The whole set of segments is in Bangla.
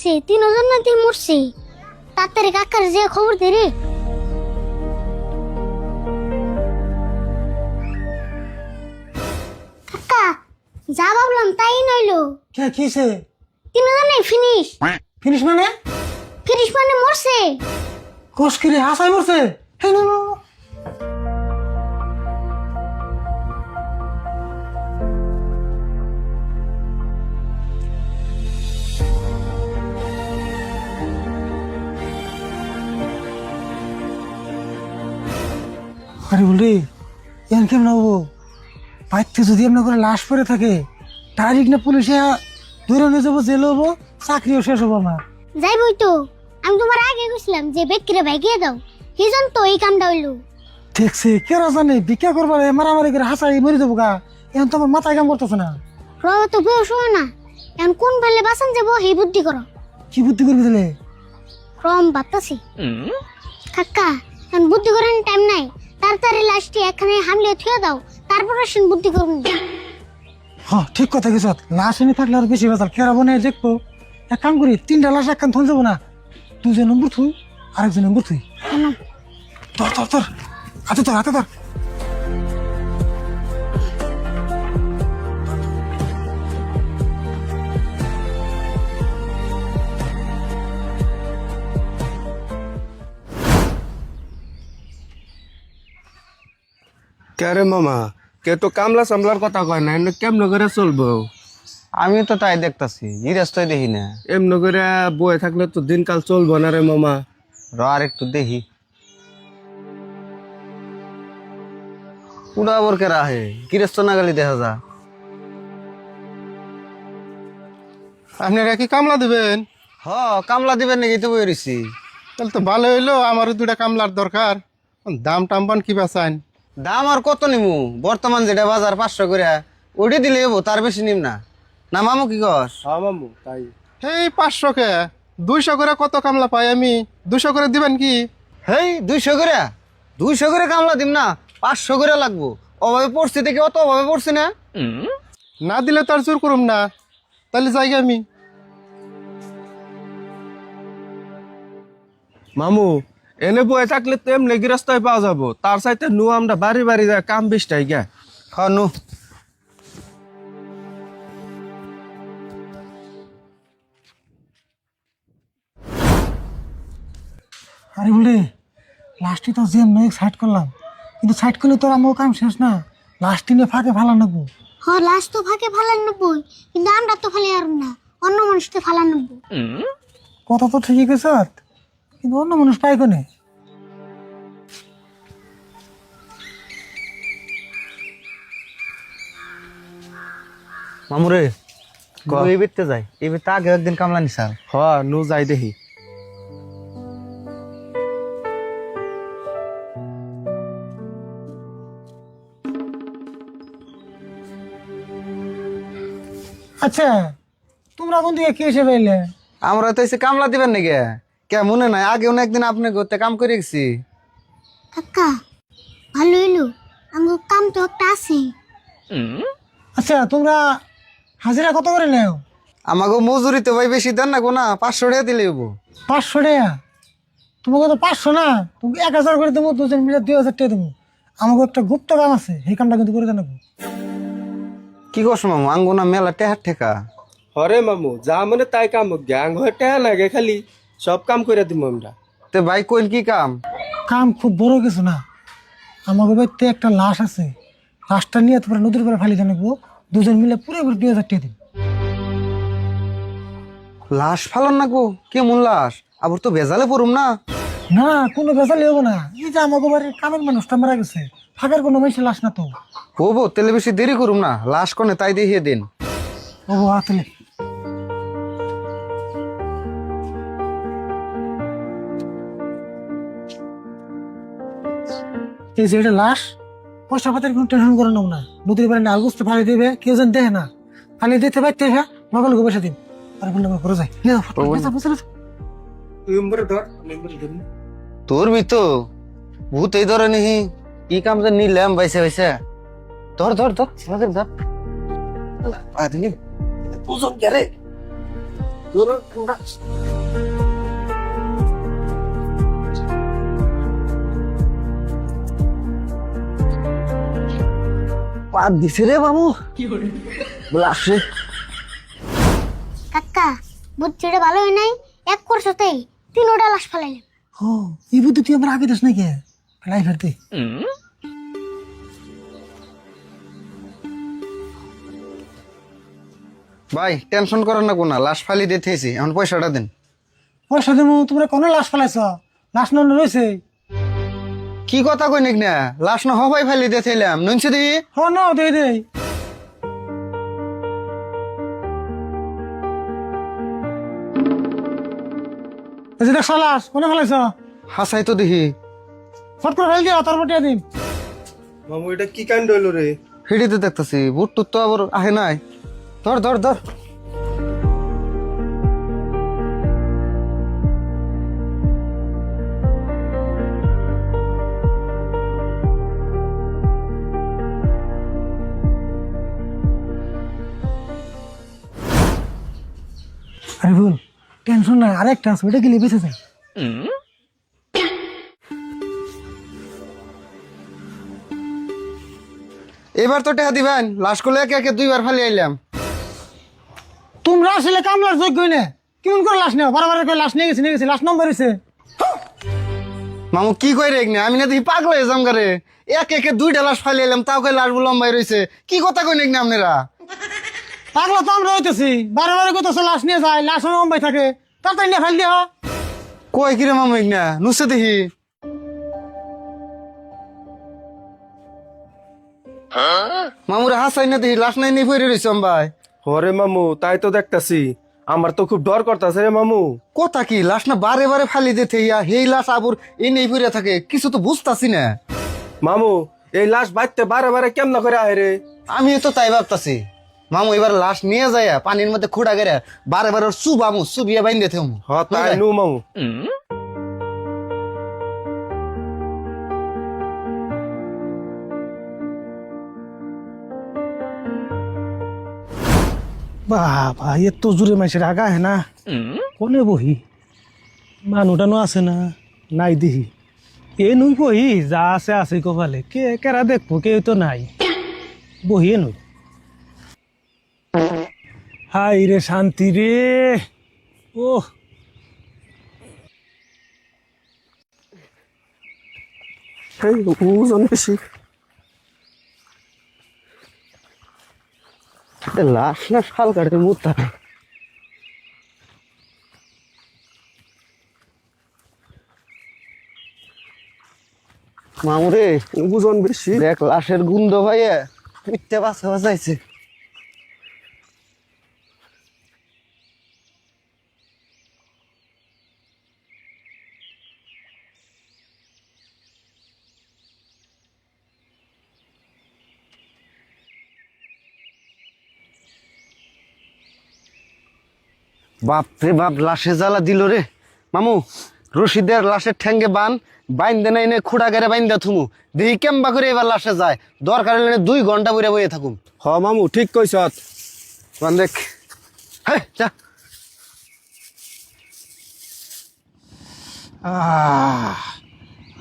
লাগছে, তিনজন নাতি মরছে। তাড়াতাড়ি কাকার যে খবর দে রে। কাকা যা ভাবলাম তাই নইলো। কে কিসে? তিনজনে ফিনিশ। ফিনিশ মানে? ফিনিশ মানে মরছে। কোষ কিরে হাসাই মরছে? হে না না না। আরে বলি এন কেমন হবো? বাইতে যদি এমন করে লাশ পড়ে থাকে তারিখ না পুলিশে ধরে নিয়ে যাবো, জেল হবো, চাকরিও শেষ হবো আমার। যাইবই তো, আমি তোমার আগে কইছিলাম যে বেকরে ভাইগিয়ে দাও, সেজন তো এই কামটা হইলো। দেখছি কেরা জানে ভিক্ষা করবার মারামারি করে হাসাই মরে দেবো গা। এখন তো আমার মাথায় কাম করতেছে না। রব তো বয়স হয় না, এখন কোন বেলে বাঁচান যাবো সেই বুদ্ধি করো। কি বুদ্ধি করবি দিলে? রম ভাবতাছি। কাকা এখন বুদ্ধি করার টাইম নাই, তাড়াতাড়ি লাশটি এখানে হামলে থুয়ে দাও, তারপরে সেন বুদ্ধি করুন। হ্যাঁ ঠিক কথা কিছু। লাশ এনে থাকলে আর বেশি বেজাল কেরা বনে দেখবো। এক কাম করি, 3টা লাশ একখান থন যাবো না, 2জন নম্বর থুই আরেকজন নম্বর থুই। ধর ধর ধর, হাতে ধর হাতে ধর। কে রে মামা, কে তো কামলা সামলার কথা কয় না, এমনি কেমন করে চলবো? আমি তো তাই দেখতাছি, ইরাস্তই দেখি না। এমনি করে বয়ে থাকলে তো দিনকাল চলবো না রে মামা। আর একটু দেখি উড়া বরকে রাহে গিরস্ত না গালি দেখা যা। আপনারা কি কামলা দিবেন? হ কামলা দিবেন নাকি তো বই রইছি। তাহলে তো ভালো হইলো, আমারও 2টা কামলার দরকার। দাম টামবান কি বেচান? দাম আর কত নিমু, বর্তমান যেটা বাজার 500 করে ওটি দিলে হবো, তার বেশি নিম না। না মামু কি কস? হ্যাঁ মামু তাই। এই 500 কে 200 করে কত কামলা পাই আমি? 200 করে দিবেন কি? হেই 200 করে কামলা দিম না, 500 করে লাগবো। অভাবে পড়ছি দেখি, অত অভাবে পড়ছি না। না দিলে তো আর জোর করুম না, তাহলে যাই আমি। মামু এনে বয়ে থাকলে তো এমনি গৃহস্থই পাওয়া যাবো, তার চাইতে নু আমরা বাড়ি বাড়ি যায় কাম বেশটাই গা। নু আরে বলে লাস্টে তো যে নয় সাইড করলাম, কিন্তু সাইড করলে তো আমার কাম শেষ না। লাস্ট নিয়ে ফাঁকে ফালা নেবো। হ লাশ তো ফাঁকে ফালান নেবই, কিন্তু আমরা তো ফালে আর না, অন্য মানুষকে ফালান নেবো। কথা তো ঠিকই গেছ, কিন্তু অন্য মানুষ পাই কোনে? মামুরে এই বেতে যাই, এই বেতে আগে একদিন কামলা নিছাল। হ নু যাই দেখি। আচ্ছা তোমরা কোন দিকে কি এসে পাইলে? আমরা তো এসে কামলা দিবেন নাকি? কে মনে নাই আগেও না একদিন আপনি করতে কাম করে গেছি। কাকা ভালো হইলো, আমার কাম তো একটা আছে। আচ্ছা তোমরা হাজিরা কত করে নেও? আমাকে মজুরি তো ভাই বেশি দেন না গো, না 500 টাকা দিলে হবো। 500 টাকা? তোমাকে তো 500 না, তুমি 1000 করে দেবো, 2জন মিলে 2000 টাকা দেবো। আমাকে একটা গুপ্ত কাম আছে, সেই কামটা কিন্তু করে দেবো। কি করছো মামু, আঙ্গো না মেলা টেহার ঠেকা। হরে মামু যা মানে তাই কাম গ্যাং হয়ে টেহা লাগে, খালি সব কাম করে দিব আমরা। তে ভাই কইন কি কাম? কাম খুব বড় কিছু না, আমাকে বাড়িতে একটা লাশ আছে, লাশটা নিয়ে তোমরা নদীর পাড়ে ফালি জানাবো, 2জন মিলে পুরো 2000 টাকা দিন। লাশ ফালন না গো, কেমন লাশ? আবার তো বেজালে পড়ুম না। না কোনো বেজালি হবো না, এই যে আমাকে বাড়ির কামের মানুষটা মারা গেছে, ফাঁকার কোনো মানুষের লাশ না তো। হবো তেলে বেশি দেরি করুম না, লাশ কোনে তাই দেখিয়ে দিন। ও আসলে এই যে এটা লাশ, পয়সা পাতির কোনো টেনশন করে নেব না। নদীর পাড়ে না বুঝতে ফালি দেবে, কেউ যেন দেখে না, ফালি দিতে পারতে হ্যাঁ নকল গো বসে দিন। আর বললে ঘরে যাই, তুই উম্বরে ধর, আমি উম্বরে ধরি। তোর বি তো ভূত এই ধরে নিহি, কি কাম যে নিলাম বাইসে বাইসে। ধর ধর ধর ধর ধর। আরে ওজন কে রে? পাত দিছে রে মামু লাশে। কাকা বুদ্ধিটা ভালো হয় নাই, এক করছতেই 3টা লাশ ফেলাইলাম। ও এই বুদ্ধি তুই আমার আগে দিস নাকি ফেলাই ফেলতে? ভাই টেনশন করেন না কোনা, লাশ ফালি দিতেছি, এখন পয়সাটা দেন। পয়সা দেবো, তোমরা কোনো লাশ ফেলাইছ? লাশ নন রয়েছে। কি কথা কই নিক না, লাশ না হবাই ফালি দিতেছিলাম নুনছি দি। হ না দে দে। এই যে দেখছ লাশ, কোনে ফেলাইছ? হাসাই তো দেখি। ফট করে ফেল দিও, তারপর টিয়া দিন। মামু এটা কি কাণ্ড হইলো রে? হিডিতে দেখতেছি বুট টুট তো আবার আহে নাই। ধর ধর ধর। আরে বল, টেনশন নাই, আরেকটা আছে, ওটা গেলে বেঁচে যায়। এবার তো টেহা দিবেন, লাশ গুলো একে একে 2বার ফালি আইলাম। তোমরা আসলে কামলার যোগ্য না, কেমন করে লাশ নেও? বারবার করে লাশ নিয়ে গেছি লাশ নম্বর হয়েছে। মামু কি কই রে না, আমি না দেখি পাগল হয়ে যাম করে। একে একে 2টা লাশ ফালি আইলাম, তাও কই লাশ লম্বাই রয়েছে। কি কথা কই না আপনারা? পাগলা তো আমরা হইতেছি, বারবার কইতেছো লাশ নিয়ে যায়, লাশ নম্বর থাকে, তাড়াতাড়ি নিয়ে ফেল দিও। কই কিরে মামু না নুসে দেখি। মামুরে হাসাই না দেখি, লাশ নাই নেই পড়ে রয়েছে ভাই। হরে মামু, তাই তো দেখতাছি। আমার তো খুব ডর করতেছে রে মামু। কথা কি, লাশ না বারে বারে ফালি দিতে ইয়া, হেই লাশ আবুর এই নেই পড়ে থাকে, কিছু তো বুঝতাছি না। মামু এই লাশ বাইতে বারে বারে কেমন করে আহে রে? আমি তো তাই ভাবতাছি। মামু এবার লাশ নিয়ে যায় পানির মধ্যে খুঁড়া গেড়ে বারে বারে চুবামু, চুবিয়ে বাইন দিতে হমু। হ তাই নু মামু। বাবা এত জোরে মাইসের আগা হে না, কোনে বহি মানু টানো আছে না? নাই দেখি এ নুই বহি, যা আছে আছে কপালে, কে কেরা দেখবো, কেউ তো নাই, বহিয়ে নই। হাই রে শান্তি রে। ও ওজন বেশি। লাশ না শাল কাটতে মুতা। মামুরে ওজন বেশি। দেখ লাশের গুন্দ ভাইয়া মিথ্যে বাসা বাজাইছে। বাপ রে বাপ, লাশে জ্বালা দিল রে। মামু রশিদের লাশের ঠ্যাঙ্গে বাইন্দে নাই খুঁড়া গেড়ে বাইন্দা থুমু, দেখি কেম্বা করে এবার লাশে যায়। দরকার হলে 2 ঘন্টা বইরে বইয়ে থাকুম। হ মামু ঠিক কইছ। দেখ হ্যাঁ যা।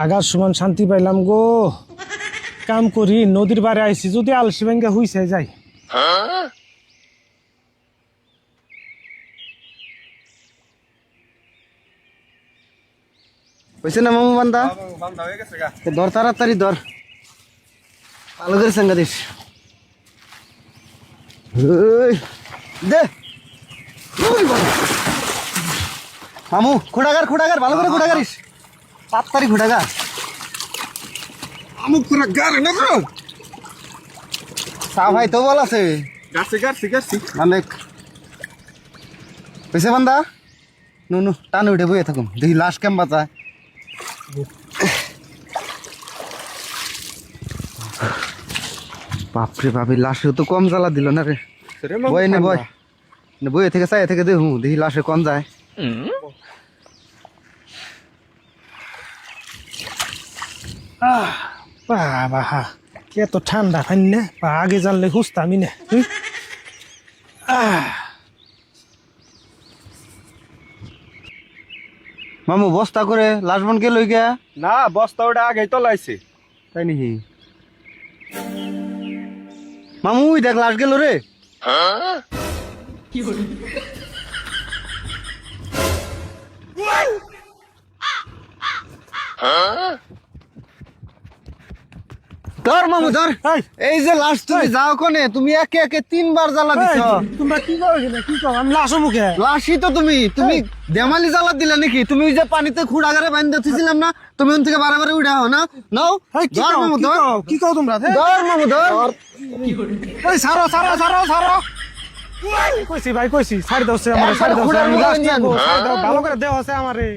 আগার সমান শান্তি পাইলাম গো। কাম করি নদীর বারে আইছি, যদি আলসি ভাঙ্গা হুইছে যাই। হয়েছে না মামু বান্দা? ধর তাড়াতাড়ি ধর, ভালো করে সাঙ্গা দিস। দে মামু খোঁড়াগার ভালো করে খোঁড়াগারিস, তাড়াতাড়ি খোঁড়াগার। মামু পুরা গার না তো। চা ভাই তো বল আছে গাছি। অনেক হয়েছে বান্দা। নুনু টানে উঠে বইয়ে থাকুন, দেখি লাশ কেমবা যায়। বাপরে বাপি, লাশেও তো কম জ্বালা দিল না রে। বই নে বই, বইয়ে থেকে চাই থেকে দেখুন, দেখি লাশে কম যায়। বাবা কে তো ঠান্ডা খাই না, আগে জানলে খুঁজতামই না। মামু বস্তা করে লাশ বন কে লই গিয়া না বস্তা ওটা আগেই তলাইছে। তাই নাকি মামু ওই দেখ লাশ গেল রে ধর মামু ধর এই, এই যে লাশ তুমি যাও কোনে তুমি একে একে 3 বার জ্বালা দিছ তোমরা কি করো এখানে? কি করো? আমি লাশ মুখে লাশই তো তুমি দেমালি জ্বালা দিলে নাকি তুমি ওই যে পানিতে খুঁড়াগারে বাইন্ধে থিছিলাম না তুমি ওন থেকে বারে বারে উঠা হও না নাও ধর মামু ধর কি কও তোমরা ধর মামু ধর এই সারো সারো সারো সারো কইছি ভাই কইছি ছাড় দাও সে আমারে ছাড় দাও খুঁড়ার আমি মধ্যে লাশ নিয়ে আনবো। ছাড় দাও ভালো করে দেও আছে আমারে